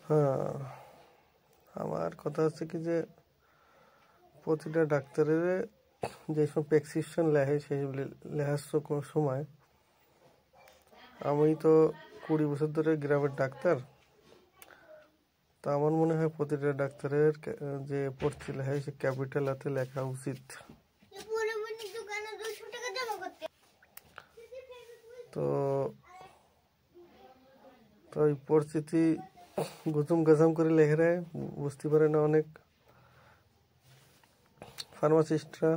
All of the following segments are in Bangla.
হ্যাঁ, আমার কথা হচ্ছে কি যে প্রতিটা ডাক্তারের যে সব প্রেসক্রিপশন লেখে সেই লেখার সময় আমি তো 20 বছর ধরে গ্রামের ডাক্তার, তা আমার মনে হয় প্রতিটা ডাক্তারের যে পড়তে লেখা সে ক্যাপিটাল হাতে লেখা উচিত। তো তো এই পরিস্থিতি গুজুম গাজাম করে লেখে রায়, বুঝতে পারে না অনেক ফার্মাসিস্টরা।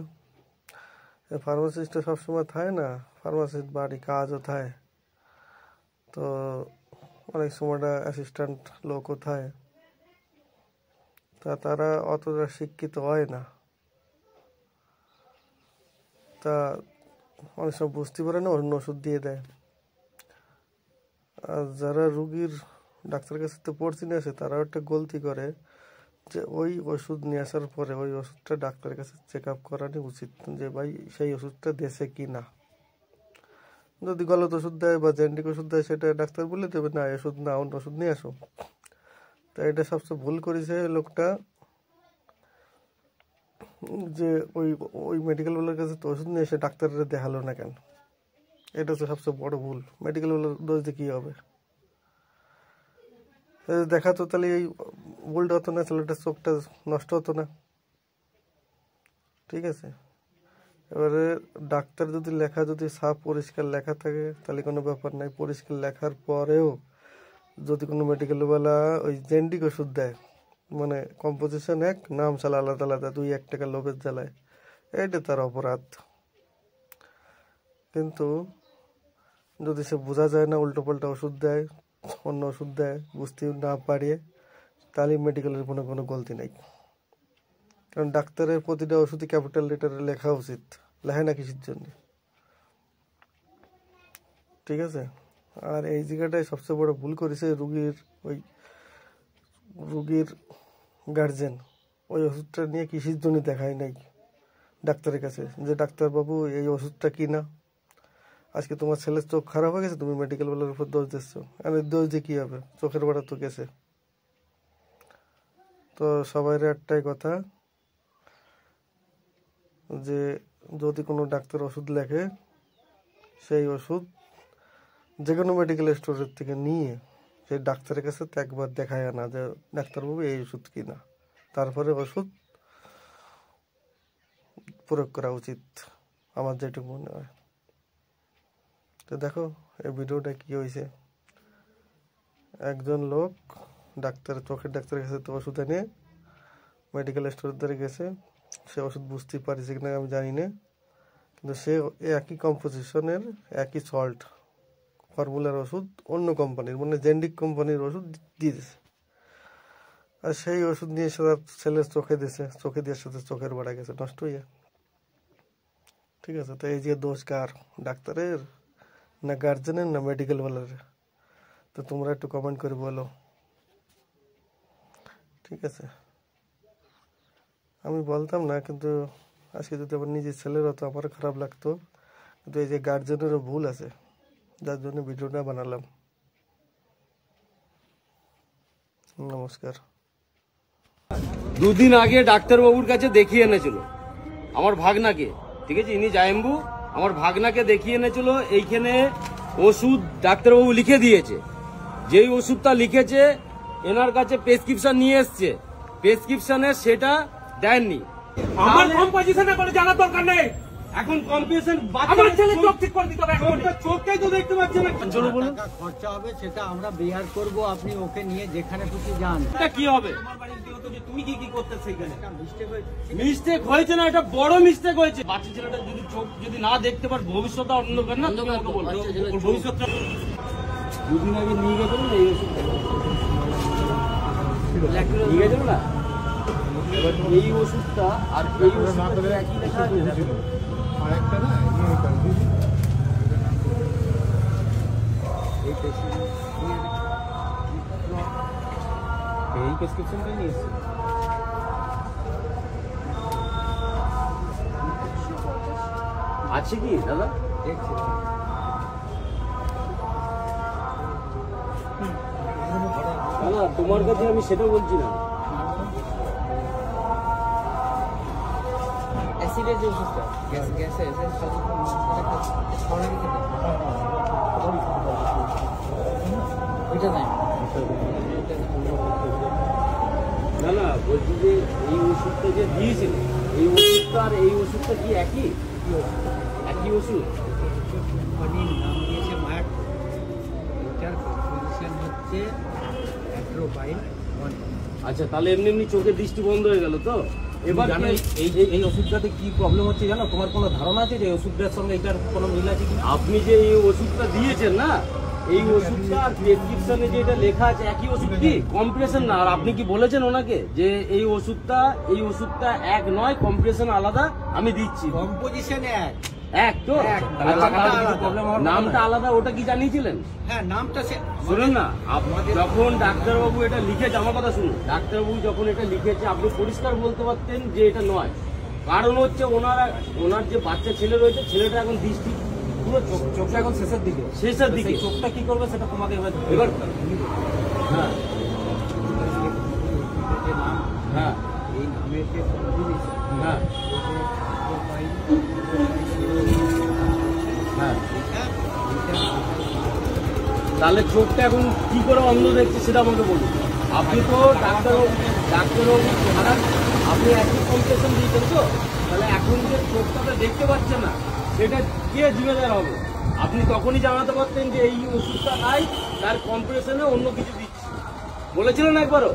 সবসময় থাকে না, ফার্মাসিস্ট বাড়ি কাজও থাকে, তো অনেক সময়টা অ্যাসিস্ট্যান্ট লোকও থাকে, তা তারা অতটা শিক্ষিত হয় না, তা অনেক সময় বুঝতে পারে না, অন্য ওষুধ দিয়ে দেয়। আর যারা রুগীর ডাক্তারের কাছে তো পড়তে নিয়ে আসে তারাও একটা গলতি করে যে ওই ওষুধ নিয়ে আসার পরে ওই ওষুধটা ডাক্তারের কাছে চেক আপ করানো উচিত যে ভাই সেই ওষুধটা দেশে কি না। যদি গলত ওষুধ দেয় বা জেনেরিক ওষুধ দেয় সেটা ডাক্তার বলে দেবে না এই ওষুধ না, অন্য ওষুধ নিয়ে আসো। তাই এটা সবচেয়ে ভুল করেছে লোকটা, যে ওই ওই মেডিকেলওয়ালার কাছে তো ওষুধ নিয়ে এসে ডাক্তারের দেখালো না কেন। এটা হচ্ছে সবচেয়ে বড় ভুল। মেডিকেলওয়ালার দোষ দিয়ে কী হবে? দেখাতো তাহলে এই ভুলটা হতো না, ছেলেটার চোখটা নষ্ট হতো না। ঠিক আছে, এবারে ডাক্তার যদি লেখা যদি সাফ পরিষ্কার লেখা থাকে তাহলে কোনো ব্যাপার নাই। পরিষ্কার লেখার পরেও যদি কোনো মেডিকেলওয়ালা ওই জেনেরিক ওষুধ দেয়, মানে কম্পোজিশন এক, নাম চালা আলাদা আলাদা, 2-1 টাকা লোভের জ্বালায়, এইটা তার অপরাধ। কিন্তু যদি সে বোঝা যায় না, উল্টো পাল্টা ওষুধ দেয়, অন্য ওষুধ দেয়, বুঝতে না পারিয়ে, তাহলে মেডিকেলের কোনো গলতি নেই। কারণ ডাক্তারের প্রতিটা ওষুধই ক্যাপিটাল লেটারে লেখা উচিত, লেখে না কিসের জন্য? ঠিক আছে, আর এই জায়গাটায় সবচেয়ে বড় ভুল করেছে রুগীর গার্জেন। ওই ওষুধটা নিয়ে কিসের জন্য দেখায় নাই ডাক্তারের কাছে, যে ডাক্তারবাবু এই ওষুধটা কি না, আজকে তোমার ছেলের চোখ খারাপ হয়ে গেছে, তুমি মেডিকেলওয়ালার উপর দোষ দিচ্ছ। আমি দোষ দিয়ে কী হবে? চোখের বাড়া তো গেছে। তো সবাই একটাই কথা, যে যদি কোনো ডাক্তার ওষুধ লেখে সেই ওষুধ যে কোনো মেডিকেল স্টোরের থেকে নিয়ে সেই ডাক্তারের কাছে তো একবার দেখায় না যে ডাক্তারবাবু এই ওষুধ কিনা, তারপরে ওষুধ প্রয়োগ করা উচিত, আমার যেটুকু মনে হয়। তো দেখো এই ভিডিওটা কী হয়েছে, একজন লোক চোখের ডাক্তারের কাছে তো ওষুধ এনে মেডিকেল স্টোরের দ্বারা গেছে, সে ওষুধ বুঝতে পারছে কিনা আমি জানি না, কিন্তু সে একই কম্পোজিশনের একই সল্ট ফর্মুলার ওষুধ অন্য কোম্পানির, মানে জেনেরিক কোম্পানির ওষুধ দিয়েছে, আর সেই ওষুধ নিয়ে সে তার ছেলের চোখে দিয়েছে, চোখে দিয়ে সাথে চোখের বাড়া গেছে, নষ্ট হয়ে। ঠিক আছে, তো এই যে দোষ কার, ডাক্তারের না গার্জেনের না মেডিকেলওয়ালার? তো তোমরা একটু কমেন্ট করে বলো। ঠিক আছে, আমি বলতাম না, কিন্তু আজকে যদি আমার নিজের ছেলের হতো আমারও খারাপ লাগতো, কিন্তু এই যে গার্জেনেরও ভুল আছে, যার জন্য ভিডিওটা বানালাম। নমস্কার। দুদিন আগে ডাক্তারবাবুর কাছে দেখিয়ে এনেছিল আমার ভাগনাকে, ঠিক আছে, ইনি জায়েম্বু, আমার ভাগনাকে দেখিয়ে এনেছিল। এইখানে ওষুধ ডাক্তারবাবু লিখে দিয়েছে, যেই ওষুধটা লিখেছে এনার কাছে প্রেসক্রিপশন নিয়ে এসছে, প্রেসক্রিপশনে সেটা দেননি। আমার কম্পোজিশনে কোনো জানার দরকার নেই। এখন কম্পিটিশন আমার ছেলে চোখ ঠিক করে দিতে হবে, চোখটাই তো দেখতে পাচ্ছি না। চলো বলুন, খরচা হবে সেটা আমরা বেয়ার করব, আপনি ওকে নিয়ে যেখানে খুশি যান। এটা কি হবে? তুমি কি করতে সেখানে মিস্টেক হয়েছে না, এটা বড় মিস্টেক হয়েছে। বাচ্চা ছেলেটা যদি চোখ যদি না দেখতে পার, ভবিষ্যৎ অন্ধকার না, তুমি আমাকে বলো ভবিষ্যৎটা। দুদিন আগে নিয়ে গেছিল না এই ওষুধ, নিয়ে গেছিল না এই ওষুধটা, আর এই ওষুধটা একই লেখা ছিল আরেকটা না, এই প্রেসক্রিপশনটাই নিয়ে এসেছি। আছে কি দাদা? দেখছি দাদা তোমার কাছে আমি সেটা বলছি না। অ্যাসিডের যে ওষুধটা গ্যাসে ওইটা নাই। না না, বলছি যে এই ওষুধটা যে দিয়েছিল, এই ওষুধটা আর এই ওষুধটা কি একই ওষুধ? কোম্পানির নাম দিয়েছে মায়াট, এটার কম্পোজিশন হচ্ছে অ্যাট্রোপাইন 1। আচ্ছা, তাহলে এমনি এমনি চোখের দৃষ্টি বন্ধ হয়ে গেল তো? এবার জানো এই ওষুধটাতে কি প্রবলেম হচ্ছে জানো? তোমার কোনো ধারণা আছে যে এই ওষুধটার সঙ্গে এটার কোনো মিল আছে কি? আপনি যে এই ওষুধটা দিয়েছেন না, এই ওষুধটা আর প্রেসক্রিপশনে যে এটা লেখা আছে একই ওষুধ কি? কম্প্রেশন না। আর আপনি কি বলেছেন ওনাকে যে এই ওষুধটা এক নয়, কম্প্রেশন আলাদা, আমি দিচ্ছি? কম্পোজিশনে এক তো? তাহলে আচ্ছা, টাকাটা তাহলে কিছু problem হওয়ার কথা নামটা না। আলাদা, ওটা কি জানিয়েছিলেন? হ্যাঁ, নামটা শুনুন না, যখন ডাক্তারবাবু এটা লিখেছে, আমার কথা শুনুন, ডাক্তারবাবু যখন এটা লিখেছে আপনি পরিষ্কার বলতে পারতেন যে এটা নয়। কারণ হচ্ছে ওনার যে বাচ্চা ছেলে রয়েছে, ছেলেটা এখন দৃষ্টি পুরো চোখটা এখন শেষের দিকে। শেষের দিকে। সেই চোখটা কি করবে সেটা তোমাকে এবার হ্যাঁ যে নাম, হ্যাঁ এই নামের যে কম্পোজিশন, হ্যাঁ হ্যাঁ, তাহলে চোখটা এখন কি করে অন্ধ দেখছে সেটা আমাকে বলুন। আপনি তো ডাক্তারবাবু ছাড়া আপনি একই কম্পিটিশন দিয়েছেন তো, তাহলে এখন যে চোখটা দেখতে পাচ্ছেন না সেটা কে জিম্মেদার হবে? আপনি তখনই জানাতে পারতেন যে এই ওষুধটা নাই, তার কম্পিটিশনে অন্য কিছু দিচ্ছি, বলেছিলেন একবারও।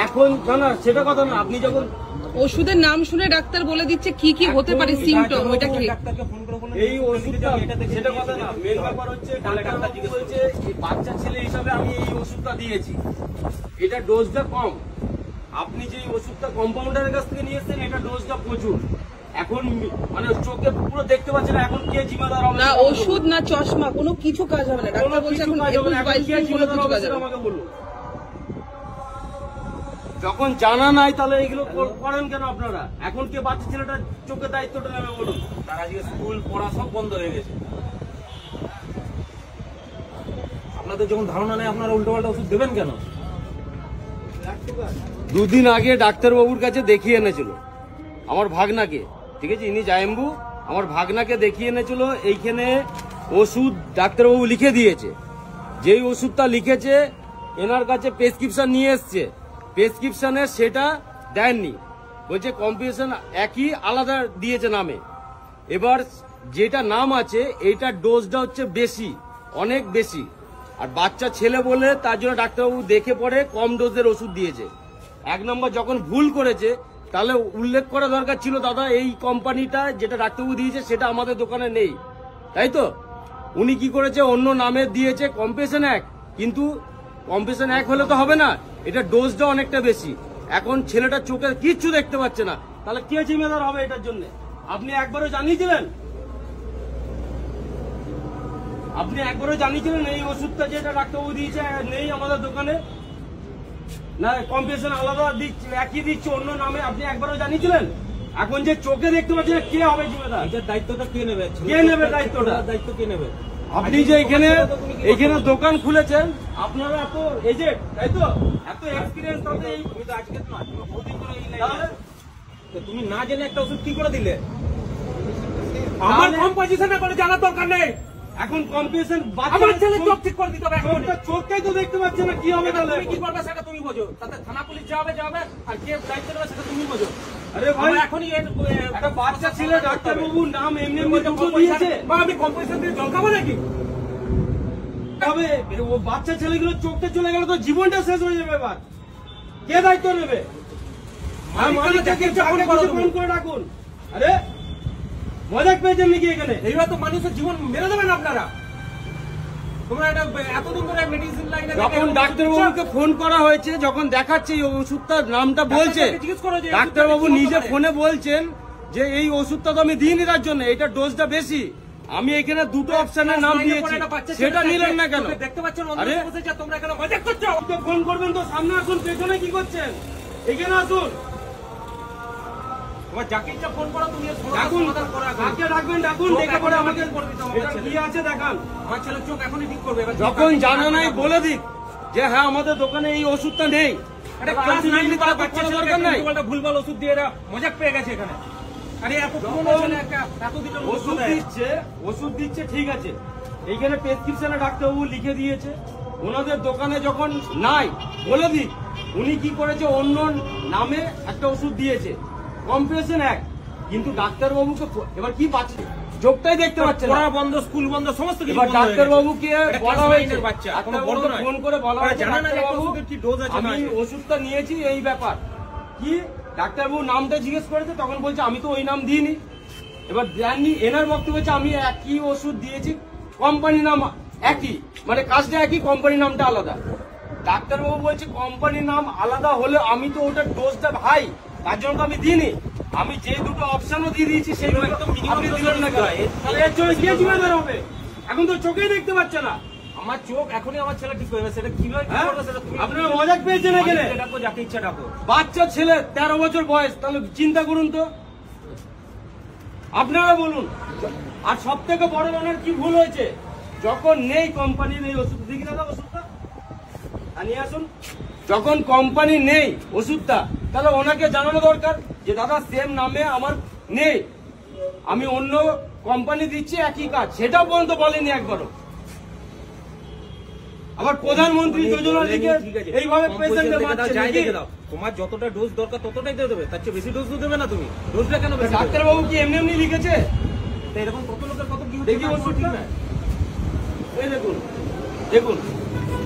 এখন না সেটা কথা না, আপনি যখন ওষুধের নাম শুনে ডাক্তার বলে দিচ্ছে কি কি হতে পারে সিমটম, ওইটা কি? ডাক্তারকে ফোন করে বলে এই ওষুধটা সেটা কথা না, মেন ব্যাপার হচ্ছে ডাক্তার বলছে এই বাচ্চা ছেলে হিসাবে আমি এই ওষুধটা দিয়েছি, এটা ডোজটা কম। আপনি যে ওষুধটা কম্পাউন্ডারের কাছ থেকে নিয়ে এসেছেন, এটা ডোজটা প্রচুর। এখন মানে চোখে পুরো দেখতে পাচ্ছেন না, এখন কে জিম্মেদার হবে? না ওষুধ না চশমা, কোনো কিছু কাজ হবে না। ডাক্তার বলছে এখন 21-22 দিন কোনো কিছু কাজ হবে না। আমাকে বলুন, যখন জানা নাই তাহলে এগুলো করেন কেন আপনারা? এখন কে বাচ্চা ছেলেটার চোখের দায়িত্বটা নেবে বলুন? তার আজকে স্কুল পড়া সব বন্ধ হয়ে গেছে। আপনাদের যখন ধারণা নেই আপনারা উল্টোপাল্টা ওষুধ দেবেন কেন? দুদিন আগে ডাক্তারবাবুর কাছে দেখিয়ে এনেছিল আমার ভাগনাকে, ঠিক আছে, ইনি জায়েম্বু, আমার ভাগনাকে দেখিয়ে এনেছিল। এইখানে ওষুধ ডাক্তারবাবু লিখে দিয়েছে, যেই ওষুধটা লিখেছে এনার কাছে প্রেসক্রিপশন নিয়ে এসছে, প্রেসক্রিপশনে সেটা দেননি, বলছে কম্পিটিশন একই, আলাদা দিয়েছে নামে। এবার যেটা নাম আছে এইটার ডোজটা হচ্ছে বেশি, অনেক বেশি, আর বাচ্চা ছেলে বলে তার জন্য ডাক্তারবাবু দেখে পরে কম ডোজের ওষুধ দিয়েছে। এক নম্বর যখন ভুল করেছে তাহলে উল্লেখ করা দরকার ছিল, দাদা এই কোম্পানিটা যেটা ডাক্তারবাবু দিয়েছে সেটা আমাদের দোকানে নেই, তাই তো? উনি কি করেছে, অন্য নামে দিয়েছে কম্পিটিশন এক, কিন্তু কম্পিটিশন এক হলে তো হবে না, এটা ডোজটা অনেকটা বেশি। এখন ছেলেটা চোখে কিচ্ছু দেখতে পাচ্ছে না, তাহলে কে জিম্মেদার হবে এটার জন্য? আপনি একবারও জানিয়েছিলেন? এই ওষুধটা যেটা ডাক্তারবাবু দিয়েছে নেই আমাদের দোকানে, না কম্পিটিশন আলাদা দিচ্ছে, একই দিচ্ছে অন্য নামে, আপনি একবারও জানিয়েছিলেন? এখন যে চোখে দেখতে পাচ্ছেন কে হবে জিম্মেদার? এটার দায়িত্বটা কে নেবে? কে নেবে দায়িত্বটা? দায়িত্ব কে নেবে? আপনি যে এখানে দোকান খুলেছেন, আপনারা এত এজেড, তাই তো, এত এক্সপিরিয়েন্স, তাহলে তুমি তো আজকে না, তুমি বহুদিন ধরে এই লাইনে তাহলে আছো। তো তুমি না জেনে একটা ওষুধ কি করে দিলে? আমার কম্পোজিশনে কোনো জানার দরকার নেই। এখন কম্পিটিশন আমার ছেলে চোখ ঠিক করে দিতে হবে এখন। চোখটাই তো দেখতে পাচ্ছে না, কি হবে তাহলে? তুমি কি করবে সেটা তুমি বোঝো, তাতে থানা পুলিশ যাবে আর কে দায়িত্ব নেবে সেটা তুমি বোঝো। আরে ভাই, আমরা এখনই একটা বাচ্চা ছেলে ডাক্তারবাবুর নাম এমনি এমনি দুটো দিয়েছে, বা আমি কম্পোজিশন দিয়ে জল খাবো নাকি? তবে ও বাচ্চা ছেলেগুলো চোখটা চলে গেলে তো জীবনটা শেষ হয়ে যাবে। এবার কে দায়িত্ব নেবে? মালিককে ফোন করে ডাকুন। আরে মজাক পেয়েছেন নাকি এখানে? এইবার তো মানুষের জীবন মেরে দেবেন আপনারা। তোমরা এটা এতদিন ধরে মেডিসিন লাইনে যখন ডাক্তারবাবুকে ফোন করা হয়েছে, যখন দেখাচ্ছে এই ওষুধটার নামটা বলছে, ডাক্তারবাবু নিজে ফোনে বলছেন যে এই ওষুধটা তো আমি দিইনি তার জন্য, এটা ডোজটা বেশি, আমি এখানে দুটো অপশনের নাম দিয়েছি, সেটা নিলেন না কেন? দেখতে পাচ্ছেন আরে তোমরা এখানে মজা করছো। তো ফোন করবেন তো সামনে আসুন, পেছনে কি করছেন? এখানে আসুন, তোমার যাকে ইচ্ছা ফোন করো, তুমি ডাকুন, কাকে ডাকবেন ডাকুন, ডেকে পরে আমাকে করে দিতে হবে। এটা কি আছে দেখান। আমার ছেলের চোখ এখনই ঠিক করবে। এবার যখন জানা নাই বলে দিক, যে হ্যাঁ আমাদের দোকানে এই ওষুধটা নেই, ultimately তার তো করার দরকার নাই। ভুলভাল ওষুধ দিয়ে এরা মজাক পেয়ে গেছে এখানে। আরে এত পুরনো ছেলে একটা এতদিনের ওষুধ দিচ্ছে ঠিক আছে, এইখানে প্রেসক্রিপশনে ডাক্তারবাবু লিখে দিয়েছে, ওনাদের দোকানে যখন নাই বলে দিক, উনি কি করেছে অন্য নামে একটা ওষুধ দিয়েছে, কম্পিটিশন এক, কিন্তু ডাক্তারবাবুকে এবার কি পাচ্ছে, চোখটাই দেখতে পাচ্ছে না, পড়া বন্ধ, স্কুল বন্ধ, সমস্ত কিছু এবার বন্ধ হয়ে গেছে। ডাক্তারবাবুকে বলা হয়েছে, বাচ্চা কোনো ডাক্তারবাবু বড় নয়। ফোন করে বলা ওরা হয়েছে, জানে না যে ডাক্তারবাবু, ওষুধের কি ডোজ আছে না আমি আছে। ওষুধটা নিয়েছি এই ব্যাপার কি, ডাক্তারবাবু নামটা জিজ্ঞেস করেছে, তখন বলছে আমি তো ওই নাম দিইনি। এবার দেননি, এনার বক্তব্য হচ্ছে আমি একই ওষুধ দিয়েছি, কোম্পানি নাম একই, মানে কাজটা একই, কোম্পানি নামটা আলাদা। ডাক্তারবাবু বলছে কোম্পানির নাম আলাদা হলে আমি তো ওটার ডোজটা ভাই, তার জন্য তো আমি দিইনি, আমি যে দুটো অপশনও দিয়ে দিয়েছি সেইগুলো একদম আপনি দিলেন না কেন? তাহলে এর জন্য কে জিম্মেদার হবে? এখন তো চোখেই দেখতে পাচ্ছে না। আমার চোখ এখনই আমার ছেলে ঠিক হয়ে গেছে, সেটা কিভাবে কি হ্যাঁ? করবে সেটা তুমি আপনারা মজাক পেয়েছেন এখানে? মালিককে ডাকো, যাকে ইচ্ছা ডাকো। বাচ্চা ছেলে 13 বছর বয়স, তাহলে চিন্তা করুন তো, আপনারা বলুন। আর সব থেকে বড় ওনার কি ভুল হয়েছে, যখন নেই কোম্পানির এই ওষুধ, দেখি দাদা ওষুধটা নিয়ে আসুন, যখন কোম্পানি নেই ওষুধটা, তাহলে ওনাকে জানানো দরকার যে দাদা সেম নামে আমার নেই, আমি অন্য কোম্পানি দিচ্ছি একই কাজ, সেটাও পর্যন্ত বলেনি একবারও। আবার প্রধানমন্ত্রী যোজনা লিখে ঠিক আছে, এইভাবে কম পেশেন্টে পয়সা মারছে যাই নাকি? দেখে দাও। তোমার যতটা ডোজ দরকার ততটাই দিয়ে দেবে, তার চেয়ে বেশি ডোজ তো দেবে না তুমি। ডোজটা কেন বেশি দেবে? ডাক্তারবাবু কি এমনি এমনি লিখেছে? তো এরকম কত লোকের কত কি হচ্ছে দেখি না, ওষুধ ঠিক না। না। এই দেখুন, দেখুন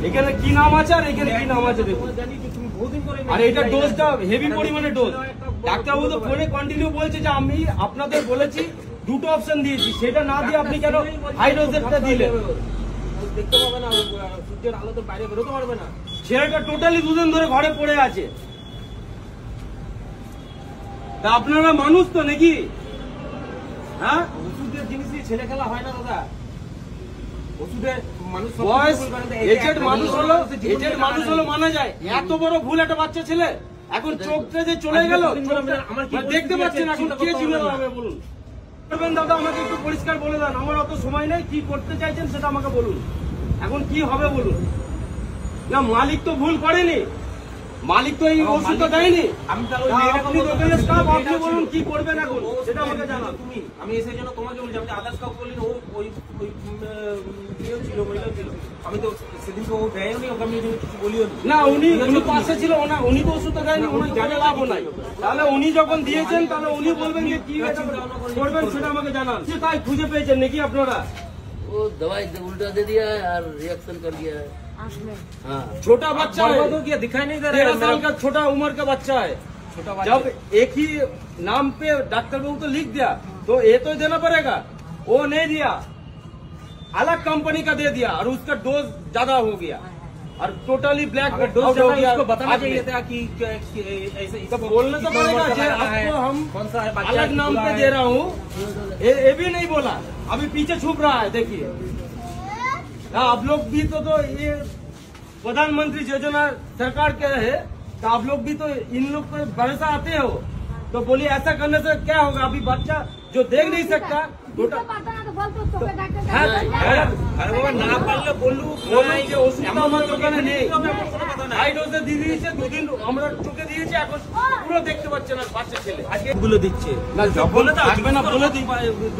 এখানে কি নাম আছে আর এখানে কি নাম আছে দেখুন। জানি যে তুমি বহুদিন করে আর এটা ডোজটা হেভি পরিমাণে ডোজ। ডাক্তারবাবু তো ফোনে কন্টিনিউ বলছে যে আমি আপনাদের বলেছি দুটো অপশন দিয়েছি, সেটা না দিয়ে আপনি কেন হাই ডোজেরটা দিলেন? দেখতে পাবে না, সূর্যের আলো তো বাইরে বেরোতে পারবে না। ছেলেটা টোটালি দুদিন ধরে ঘরে পড়ে আছে। তা আপনারা মানুষ তো নাকি? হ্যাঁ, ওষুধের জিনিস দিয়ে ছেলে খেলা হয় না দাদা। ওষুধের মানুষ বয়স এজেড মানুষ হলো মানা যায়, এত বড় ভুল একটা বাচ্চা ছেলে, এখন চোখটা যে চলে গেল, আমার কি দেখতে পাচ্ছেন, এখন কে জিম্মেদার হবে বলুন? করবেন দাদা, আমাকে একটু পরিষ্কার বলে দেন, আমার অত সময় নেই, কি করতে চাইছেন সেটা আমাকে বলুন, এখন কি হবে বলুন। না মালিক তো ভুল করেনি, মালিক তো এই ওষুধটা দেয়নি, আমি তাহলে তা আপনি দোকানের স্টাফ, আপনি বলুন কি করবেন এখন সেটা আমাকে জানান। তুমি, আমি এসে জন্য তোমাকে বলছি, আপনি আদার্স কাউ বললেন, ও ওই ওই ইয়েও ছিল, মহিলাও ছিল। আমি তো সেদিন তো ও দেয়নি, ওকে আমি এই জন্য কিছু বলিও নি। না উনি পাশে ছিল, উনি তো ওষুধটা দেয়নি, উনি জানে লাভও নাই। তাহলে উনি যখন দিয়েছেন তাহলে উনি বলবেন যে কি এটা করবেন সেটা আমাকে জানান। সে তাই খুঁজে পেয়েছেন নাকি আপনারা? वो दवाई उल्टा दे दिया है और रिएक्शन कर दिया है। हाँ, छोटा बच्चा है, बर्बाद हो गया, दिखाई नहीं दे रहा 13 है साल मेरा का छोटा उम्र का बच्चा है। छोटा बच्चा। जब एक ही नाम पे डॉक्टर बाबू तो लिख दिया, तो ये तो देना पड़ेगा, वो नहीं दिया, अलग कंपनी का दे दिया और उसका डोज ज्यादा हो गया और टोटली ब्लैक अगर डोज आउट हो ज्यादा गया। उसको बताना आज चाहिए में। था कि ऐसे तो बोलना तो पड़ेगा कि आपको हम कौन सा है, बच्चा अलग नाम पे दे रहा हूँ, ये भी नहीं बोला, अभी पीछे छुप रहा है। देखिए आप लोग भी तो ये प्रधानमंत्री योजना सरकार के है, तो आप लोग भी तो इन लोग पर भरोसा आते हो, तो बोलिए ऐसा करने से क्या होगा? अभी बच्चा जो देख नहीं सकता আরে বাবা না পারলে বললু যে ওষুধটা আমার দোকানে নেই, হাই ডোজে দিয়ে দিয়েছে, দুদিন আমরা চোখে দিয়েছি, এখন পুরো দেখতে পাচ্ছে না বাচ্চা ছেলে। আজকে গুলো দিচ্ছে না যখন থাকবে না বলে দিই,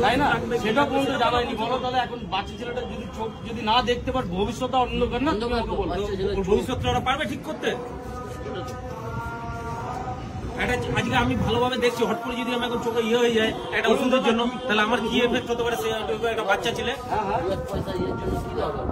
তাই না? সেটা পর্যন্ত জানায়নি, বলো তাহলে এখন বাচ্চা ছেলেটা যদি চোখ যদি না দেখতে পার, ভবিষ্যৎ অন্ধকার না, তোমাকে বলবো। ওর ভবিষ্যৎটা ওরা পারবে ঠিক করতে? এটা আজকে আমি ভালোভাবে দেখছি, হট করে যদি আমি এখন চোখে ইয়ে হয়ে যায় একটা ওষুধের জন্য, তাহলে আমার কি এফেক্ট হতে পারে? সে একটা বাচ্চা ছেলে एक पैसा ये जो की होगा।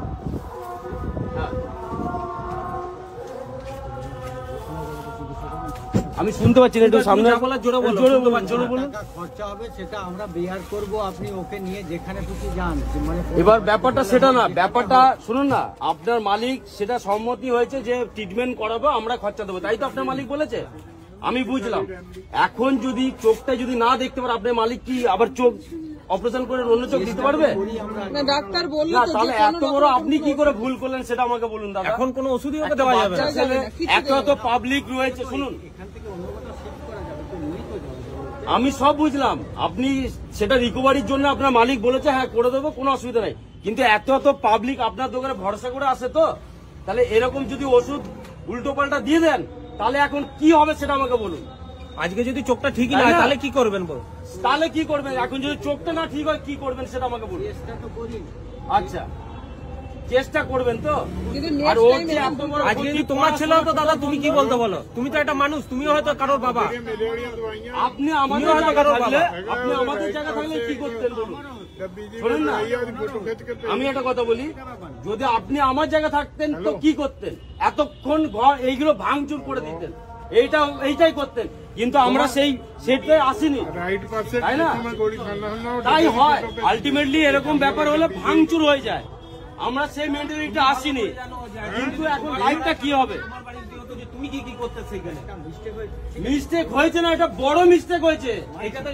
আমি শুনতে পাচ্ছি না, একটু সামনে যা বলার জোরে বলো, জোরে শুনতে বলুন, পাচ্ছি জোরে না। বলুন। টাকা খরচা হবে সেটা আমরা বেয়ার করব, আপনি ওকে নিয়ে যেখানে খুশি যান। মানে এবার ব্যাপারটা সেটা না, ব্যাপারটা শুনুন না, আপনার মালিক সেটা সম্মতি হয়েছে যে ট্রিটমেন্ট করাবো, আমরা খরচা দেবো, তাই তো আপনার মালিক বলেছে, আমি বুঝলাম। এখন যদি চোখটা যদি না দেখতে পারে, আপনার মালিক কি আবার চোখ অপারেশন করে অন্য চোখ দিতে পারবে? না ডাক্তার বললো না, তো তাহলে যে এত বড় আপনি কি করে ভুল করলেন সেটা আমাকে বলুন দাদা। এখন কোনো ওষুধই ওকে দেওয়া যাবে না। বাচ্চা ছেলে, এত এত পাবলিক রয়েছে, শুনুন আমি সব বুঝলাম, আপনি সেটা রিকভারির জন্য আপনার মালিক বলেছে হ্যাঁ করে দেবো, কোনো অসুবিধা নাই, কিন্তু এত এত পাবলিক আপনার দোকানে ভরসা করে আসে, তো তাহলে এরকম যদি ওষুধ উল্টো পাল্টা দিয়ে দেন তাহলে এখন কি হবে সেটা আমাকে বলুন। আজকে যদি চোখটা ঠিকই না তাই হয় না? তাহলে কি করবেন বল? তাহলে কি করবেন? এখন যদি চোখটা না ঠিক হয় কি করবেন সেটা আমাকে বলুন। চেষ্টা তো করি। আচ্ছা, চেষ্টা করবেন তো। কিন্তু আর next ও time যে এরকম এত বড় আজকে যদি ক্ষতি তোমার করার ছেলে হতো দাদা সময় তুমি কি বলতে বলো? তুমি তো একটা মানুষ, তুমিও হয়তো কারোর বাবা। আপনি আমাদের হয়তো জায়গায় কারোর থাকলে, বাবা। আপনি আমাদের জায়গায় থাকলে কি করতেন বলুন? শোনেন না, আমি একটা কথা বলি, যদি আপনি আমার জায়গায় থাকতেন তো কি করতেন? এতক্ষণ ঘর এইগুলো ভাঙচুর করে দিতেন, এইটাই করতেন। কিন্তু আমরা সেটাই আসিনি, তাই না? তাই হয় আলটিমেটলি, এরকম ব্যাপার হলে ভাঙচুর হয়ে যায়। আমরা সেই মেন্টালিটি আসিনি, কিন্তু এখন লাইফটা কি হবে? তুমি কি কি করতে সেখানে? মিস্টেক হয়েছে না, এটা বড় মিস্টেক হয়েছে।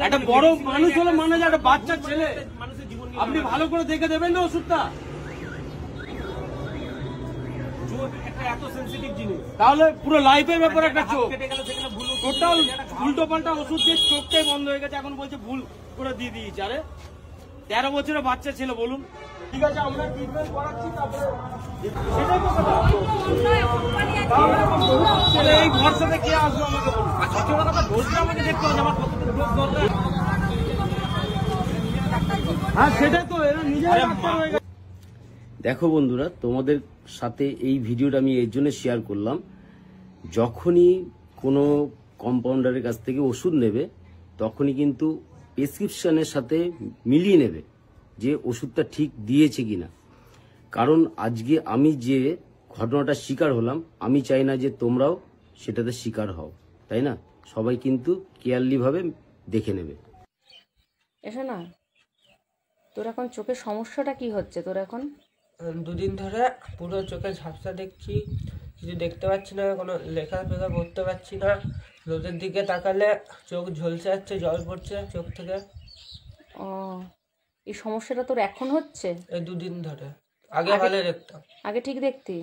একটা বড় মানুষ হলে মানে যে একটা বাচ্চা ছেলে, মানুষের জীবন আপনি ভালো করে দেখে দেবেন না ওষুধটা? চোখ একটা এত সেন্সিটিভ জিনিস, তাহলে পুরো লাইফের ব্যাপারে একটা চোখ, কেটে গেলে সেখানে ভুল টোটাল উল্টো পাল্টা ওষুধ দিয়ে চোখটাই বন্ধ হয়ে গেছে। এখন বলছে ভুল করে দিয়ে দিয়েছে। আরে 13 বছরের বাচ্চা ছিল, বলুন। ঠিক আছে, আমরা ট্রিটমেন্ট করাচ্ছি, তারপরে সেটাই তো কথা। তাহলে এখন বলুন, ছেলে এই ভরসাতে কে আসবে আমাকে বলুন? সত্যি কথা বলতে আমাকে দেখতে হবে আমার কতটুকু রোগ দরকার। হ্যাঁ, সেটাই তো, এরা নিজেরা ডাক্তার হয়ে গেছে। দেখো বন্ধুরা, তোমাদের সাথে এই ভিডিওটা আমি এর জন্য শেয়ার করলাম, যখনই কোনো কম্পাউন্ডারের কাছ থেকে ওষুধ নেবে তখনই কিন্তু প্রেসক্রিপশনের সাথে মিলিয়ে নেবে যে ওষুধটা ঠিক দিয়েছে কিনা। কারণ আজকে আমি যে ঘটনাটা শিকার হলাম, আমি চাই না যে তোমরাও সেটাতে শিকার হও, তাই না? সবাই কিন্তু কেয়ারলি ভাবে দেখে নেবে। এসো না, তোর এখন চোখের সমস্যাটা কি হচ্ছে তোর এখন? দুদিন ধরে পুরো চোখে ঝাপসা দেখছি, কিছু দেখতে পাচ্ছি না, কোনো লেখা ফেখা পড়তে পারছি না, রোদের দিকে তাকালে চোখ ঝলসে যাচ্ছে, জল পড়ছে চোখ থেকে। ও, এই সমস্যাটা তোর এখন হচ্ছে? এই দুদিন ধরে, আগে ভালো দেখতাম। আগে ঠিক দেখতি?